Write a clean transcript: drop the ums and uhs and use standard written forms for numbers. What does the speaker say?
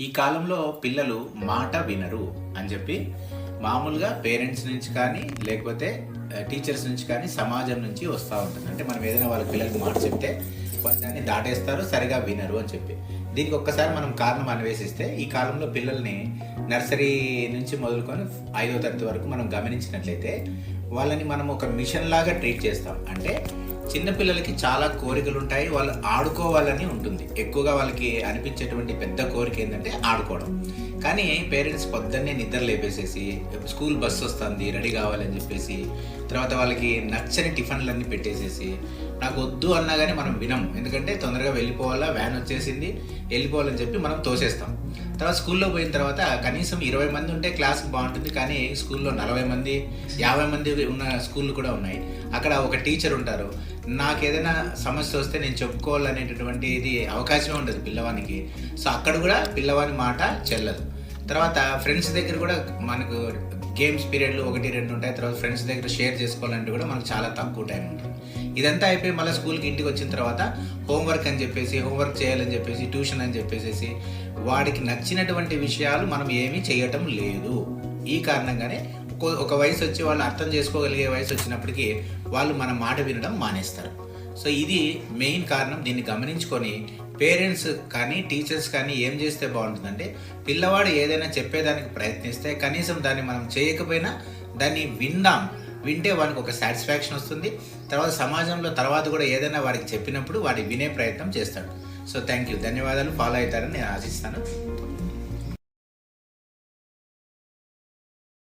ఈ కాలంలో పిల్లలు మాట వినరు అని చెప్పి మామూలుగా పేరెంట్స్ నుంచి కానీ లేకపోతే టీచర్స్ నుంచి కానీ సమాజం నుంచి వస్తూ ఉంటుంది. అంటే మనం ఏదైనా వాళ్ళ పిల్లలకి మాట చెప్తే వాళ్ళు దాన్ని దాటేస్తారు, సరిగా వినరు అని చెప్పి. దీనికి ఒక్కసారి మనం కారణం అన్వేషిస్తే ఈ కాలంలో పిల్లల్ని నర్సరీ నుంచి మొదలుకొని 5వ తరగతి వరకు మనం గమనించినట్లయితే వాళ్ళని మనం ఒక మిషన్ లాగా ట్రీట్ చేస్తాం. అంటే చిన్నపిల్లలకి చాలా కోరికలు ఉంటాయి, వాళ్ళు ఆడుకోవాలని ఉంటుంది. ఎక్కువగా వాళ్ళకి అనిపించేటువంటి పెద్ద కోరిక ఏంటంటే ఆడుకోవడం. కానీ పేరెంట్స్ పొద్దున్నే నిద్ర లేపేసేసి స్కూల్ బస్సు వస్తుంది రెడీ కావాలని చెప్పేసి, తర్వాత వాళ్ళకి నచ్చని టిఫిన్లన్నీ పెట్టేసేసి నాకు వద్దు అన్నా కానీ మనం వినం. ఎందుకంటే తొందరగా వెళ్ళిపోవాలా, వ్యాన్ వచ్చేసింది, వెళ్ళిపోవాలని చెప్పి మనం తోసేస్తాం. తర్వాత స్కూల్లో పోయిన తర్వాత కనీసం 20 మంది ఉంటే క్లాస్ బాగుంటుంది, కానీ స్కూల్లో 40 మంది 50 మంది ఉన్న స్కూళ్ళు కూడా ఉన్నాయి. అక్కడ ఒక టీచర్ ఉంటారు. నాకు ఏదైనా సమస్య వస్తే నేను చెప్పుకోవాలనేటటువంటిది అవకాశమే ఉండదు పిల్లవానికి. సో అక్కడ కూడా పిల్లవాని మాట చెల్లదు. తర్వాత ఫ్రెండ్స్ దగ్గర కూడా మనకు గేమ్స్ పీరియడ్లు 1-2 ఉంటాయి. తర్వాత ఫ్రెండ్స్ దగ్గర షేర్ చేసుకోవాలంటే కూడా మనకు చాలా తక్కువ టైం ఉంటుంది. ఇదంతా అయిపోయి మళ్ళీ స్కూల్కి ఇంటికి వచ్చిన తర్వాత హోంవర్క్ అని చెప్పేసి, హోంవర్క్ చేయాలని చెప్పేసి, ట్యూషన్ అని చెప్పేసి వాడికి నచ్చినటువంటి విషయాలు మనం ఏమీ చేయటం లేదు. ఈ కారణంగానే ఒక వయసు వచ్చి వాళ్ళు అర్థం చేసుకోగలిగే వయసు వచ్చినప్పటికీ వాళ్ళు మన మాట వినడం మానేస్తారు. సో ఇది మెయిన్ కారణం. దీన్ని గమనించుకొని పేరెంట్స్ కానీ టీచర్స్ కానీ ఏం చేస్తే బాగుంటుందంటే, పిల్లవాడు ఏదైనా చెప్పేదానికి ప్రయత్నిస్తే కనీసం దాన్ని మనం చేయకపోయినా దాన్ని వింటే వానికి ఒక సాటిస్ఫాక్షన్ వస్తుంది. తర్వాత సమాజంలో తర్వాత కూడా ఏదైనా వాడికి చెప్పినప్పుడు వాడి వినే ప్రయత్నం చేస్తాడు. సో థ్యాంక్ యూ, ధన్యవాదాలు. ఫాలో అవుతారని నేను ఆశిస్తాను.